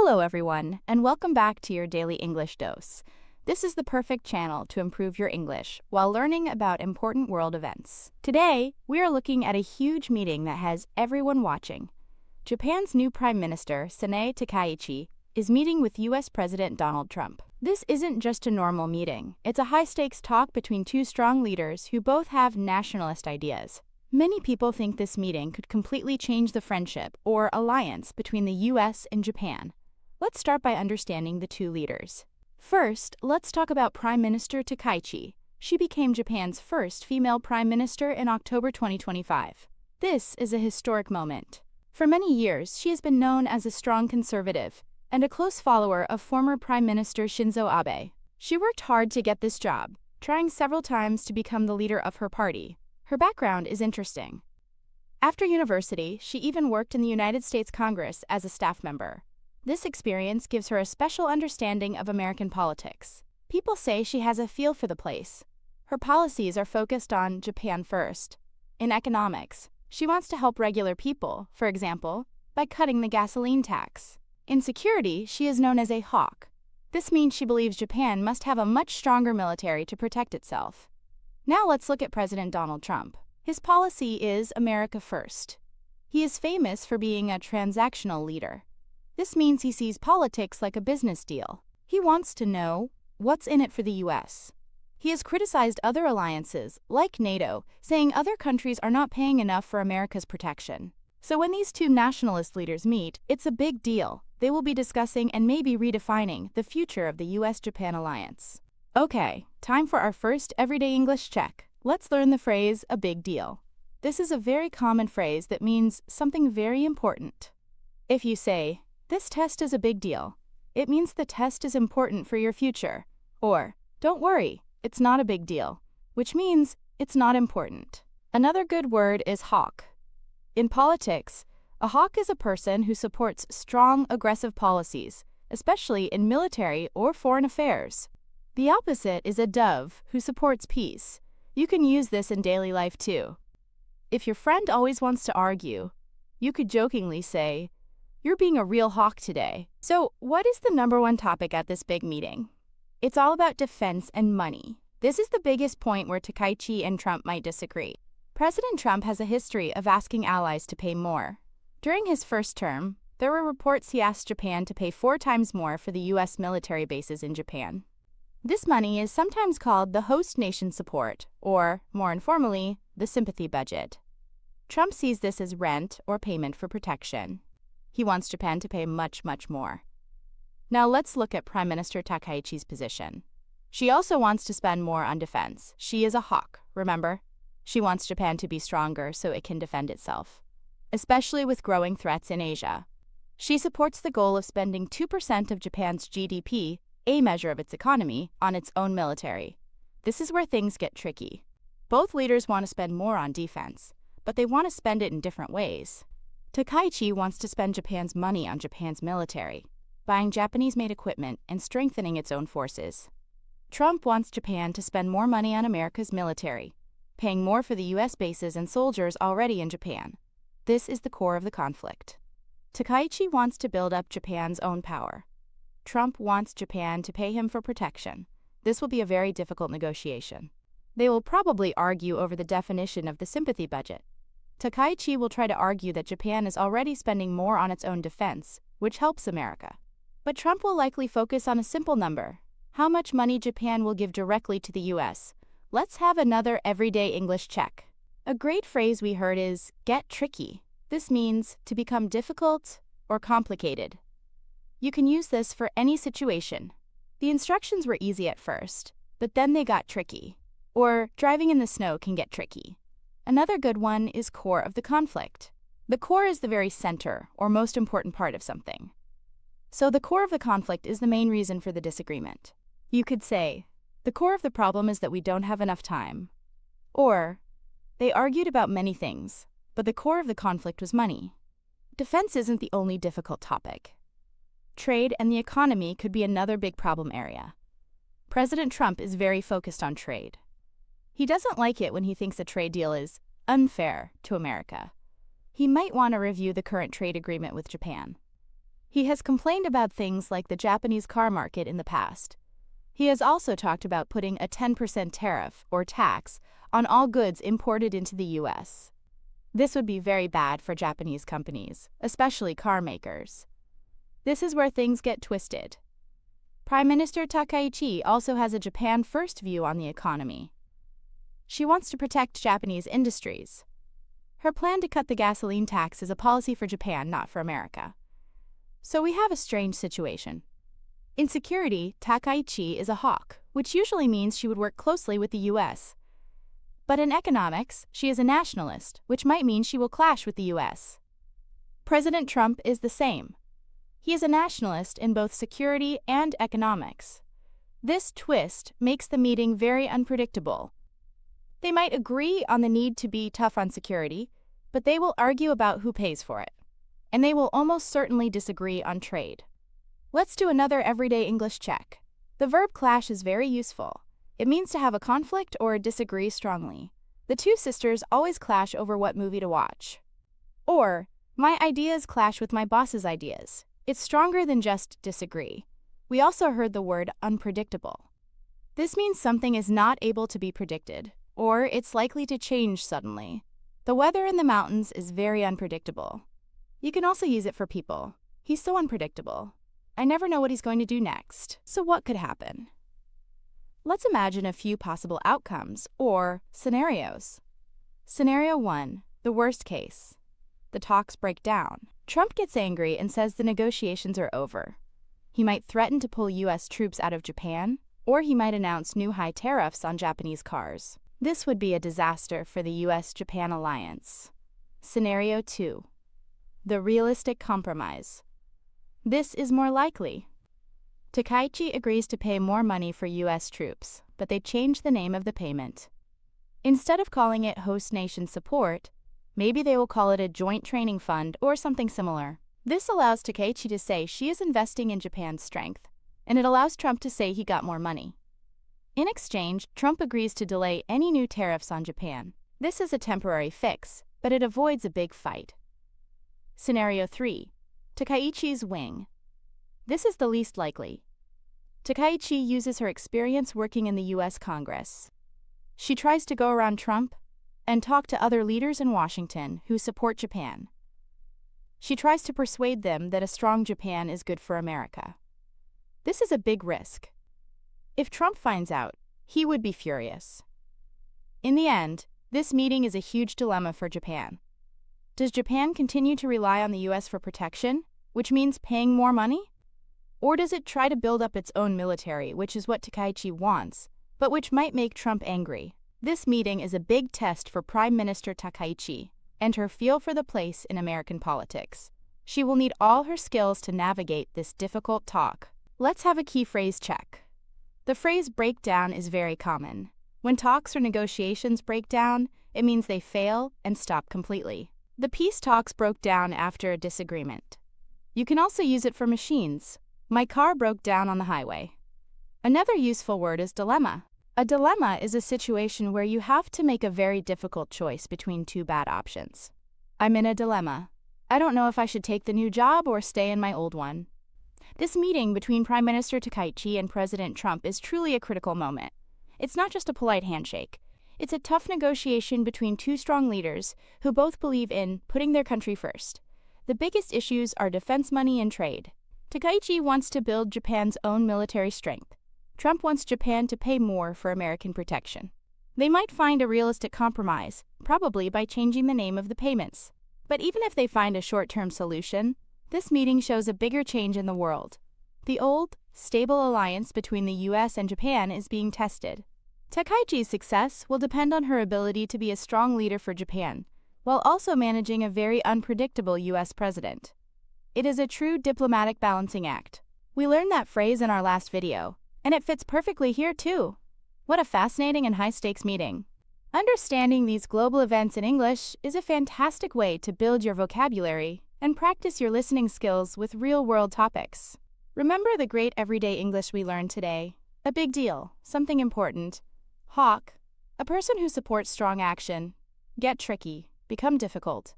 Hello everyone, and welcome back to your daily English dose. This is the perfect channel to improve your English while learning about important world events. Today, we are looking at a huge meeting that has everyone watching. Japan's new Prime Minister, Sanae Takaichi, is meeting with US President Donald Trump. This isn't just a normal meeting. It's a high-stakes talk between two strong leaders who both have nationalist ideas. Many people think this meeting could completely change the friendship or alliance between the US and Japan. Let's start by understanding the two leaders. First, let's talk about Prime Minister Takaichi. She became Japan's first female prime minister in October 2025. This is a historic moment. For many years, she has been known as a strong conservative and a close follower of former Prime Minister Shinzo Abe. She worked hard to get this job, trying several times to become the leader of her party. Her background is interesting. After university, she even worked in the United States Congress as a staff member. This experience gives her a special understanding of American politics. People say she has a feel for the place. Her policies are focused on Japan first. In economics, she wants to help regular people, for example, by cutting the gasoline tax. In security, she is known as a hawk. This means she believes Japan must have a much stronger military to protect itself. Now let's look at President Donald Trump. His policy is America first. He is famous for being a transactional leader. This means he sees politics like a business deal. He wants to know what's in it for the US. He has criticized other alliances, like NATO, saying other countries are not paying enough for America's protection. So when these two nationalist leaders meet, it's a big deal. They will be discussing and maybe redefining the future of the US-Japan alliance. Okay, time for our first everyday English check. Let's learn the phrase, a big deal. This is a very common phrase that means something very important. If you say, this test is a big deal, it means the test is important for your future. Or, don't worry, it's not a big deal, which means it's not important. Another good word is hawk. In politics, a hawk is a person who supports strong, aggressive policies, especially in military or foreign affairs. The opposite is a dove who supports peace. You can use this in daily life too. If your friend always wants to argue, you could jokingly say, "You're being a real hawk today." So, what is the number one topic at this big meeting? It's all about defense and money. This is the biggest point where Takaichi and Trump might disagree. President Trump has a history of asking allies to pay more. During his first term, there were reports he asked Japan to pay 4 times more for the US military bases in Japan. This money is sometimes called the host nation support, or, more informally, the sympathy budget. Trump sees this as rent or payment for protection. He wants Japan to pay much, much more. Now let's look at Prime Minister Takaichi's position. She also wants to spend more on defense. She is a hawk, remember? She wants Japan to be stronger so it can defend itself, especially with growing threats in Asia. She supports the goal of spending 2% of Japan's GDP, a measure of its economy, on its own military. This is where things get tricky. Both leaders want to spend more on defense, but they want to spend it in different ways. Takaichi wants to spend Japan's money on Japan's military, buying Japanese-made equipment and strengthening its own forces. Trump wants Japan to spend more money on America's military, paying more for the US bases and soldiers already in Japan. This is the core of the conflict. Takaichi wants to build up Japan's own power. Trump wants Japan to pay him for protection. This will be a very difficult negotiation. They will probably argue over the definition of the sympathy budget. Takaichi will try to argue that Japan is already spending more on its own defense, which helps America. But Trump will likely focus on a simple number: how much money Japan will give directly to the US. Let's have another everyday English check. A great phrase we heard is, get tricky. This means to become difficult or complicated. You can use this for any situation. The instructions were easy at first, but then they got tricky. Or driving in the snow can get tricky. Another good one is core of the conflict. The core is the very center or most important part of something. So the core of the conflict is the main reason for the disagreement. You could say, the core of the problem is that we don't have enough time. Or, they argued about many things, but the core of the conflict was money. Defense isn't the only difficult topic. Trade and the economy could be another big problem area. President Trump is very focused on trade. He doesn't like it when he thinks a trade deal is unfair to America. He might want to review the current trade agreement with Japan. He has complained about things like the Japanese car market in the past. He has also talked about putting a 10% tariff or tax on all goods imported into the US. This would be very bad for Japanese companies, especially car makers. This is where things get twisted. Prime Minister Takaichi also has a Japan-first view on the economy. She wants to protect Japanese industries. Her plan to cut the gasoline tax is a policy for Japan, not for America. So we have a strange situation. In security, Takaichi is a hawk, which usually means she would work closely with the US. But in economics, she is a nationalist, which might mean she will clash with the US. President Trump is the same. He is a nationalist in both security and economics. This twist makes the meeting very unpredictable. They might agree on the need to be tough on security, but they will argue about who pays for it. And they will almost certainly disagree on trade. Let's do another everyday English check. The verb clash is very useful. It means to have a conflict or disagree strongly. The two sisters always clash over what movie to watch. Or, my ideas clash with my boss's ideas. It's stronger than just disagree. We also heard the word unpredictable. This means something is not able to be predicted, or it's likely to change suddenly. The weather in the mountains is very unpredictable. You can also use it for people. He's so unpredictable. I never know what he's going to do next. So what could happen? Let's imagine a few possible outcomes, or scenarios. Scenario 1, the worst case. The talks break down. Trump gets angry and says the negotiations are over. He might threaten to pull US troops out of Japan, or he might announce new high tariffs on Japanese cars. This would be a disaster for the US-Japan alliance. Scenario 2, the realistic compromise. This is more likely. Takaichi agrees to pay more money for US troops, but they change the name of the payment. Instead of calling it host nation support, maybe they will call it a joint training fund or something similar. This allows Takaichi to say she is investing in Japan's strength, and it allows Trump to say he got more money. In exchange, Trump agrees to delay any new tariffs on Japan. This is a temporary fix, but it avoids a big fight. Scenario 3, Takaichi's wing. This is the least likely. Takaichi uses her experience working in the US Congress. She tries to go around Trump and talk to other leaders in Washington who support Japan. She tries to persuade them that a strong Japan is good for America. This is a big risk. If Trump finds out, he would be furious. In the end, this meeting is a huge dilemma for Japan. Does Japan continue to rely on the US for protection, which means paying more money? Or does it try to build up its own military, which is what Takaichi wants, but which might make Trump angry? This meeting is a big test for Prime Minister Takaichi and her feel for the place in American politics. She will need all her skills to navigate this difficult talk. Let's have a key phrase check. The phrase breakdown is very common. When talks or negotiations break down, it means they fail and stop completely. The peace talks broke down after a disagreement. You can also use it for machines. My car broke down on the highway. Another useful word is dilemma. A dilemma is a situation where you have to make a very difficult choice between two bad options. I'm in a dilemma. I don't know if I should take the new job or stay in my old one. This meeting between Prime Minister Takaichi and President Trump is truly a critical moment. It's not just a polite handshake. It's a tough negotiation between two strong leaders who both believe in putting their country first. The biggest issues are defense money and trade. Takaichi wants to build Japan's own military strength. Trump wants Japan to pay more for American protection. They might find a realistic compromise, probably by changing the name of the payments. But even if they find a short-term solution, this meeting shows a bigger change in the world. The old, stable alliance between the US and Japan is being tested. Takaichi's success will depend on her ability to be a strong leader for Japan, while also managing a very unpredictable US president. It is a true diplomatic balancing act. We learned that phrase in our last video, and it fits perfectly here too. What a fascinating and high-stakes meeting. Understanding these global events in English is a fantastic way to build your vocabulary and practice your listening skills with real-world topics. Remember the great everyday English we learned today? A big deal, something important. Hawk, a person who supports strong action. Get tricky, become difficult.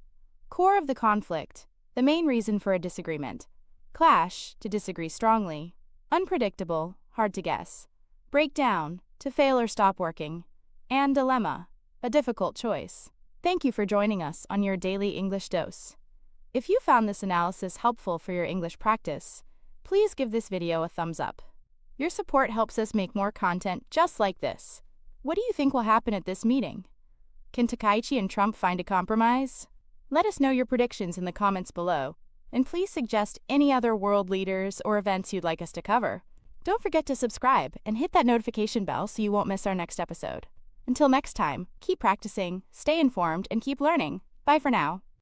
Core of the conflict, the main reason for a disagreement. Clash, to disagree strongly. Unpredictable, hard to guess. Breakdown, to fail or stop working. And dilemma, a difficult choice. Thank you for joining us on your daily English dose. If you found this analysis helpful for your English practice, please give this video a thumbs up. Your support helps us make more content just like this. What do you think will happen at this meeting? Can Takaichi and Trump find a compromise? Let us know your predictions in the comments below, and please suggest any other world leaders or events you'd like us to cover. Don't forget to subscribe and hit that notification bell so you won't miss our next episode. Until next time, keep practicing, stay informed, and keep learning. Bye for now.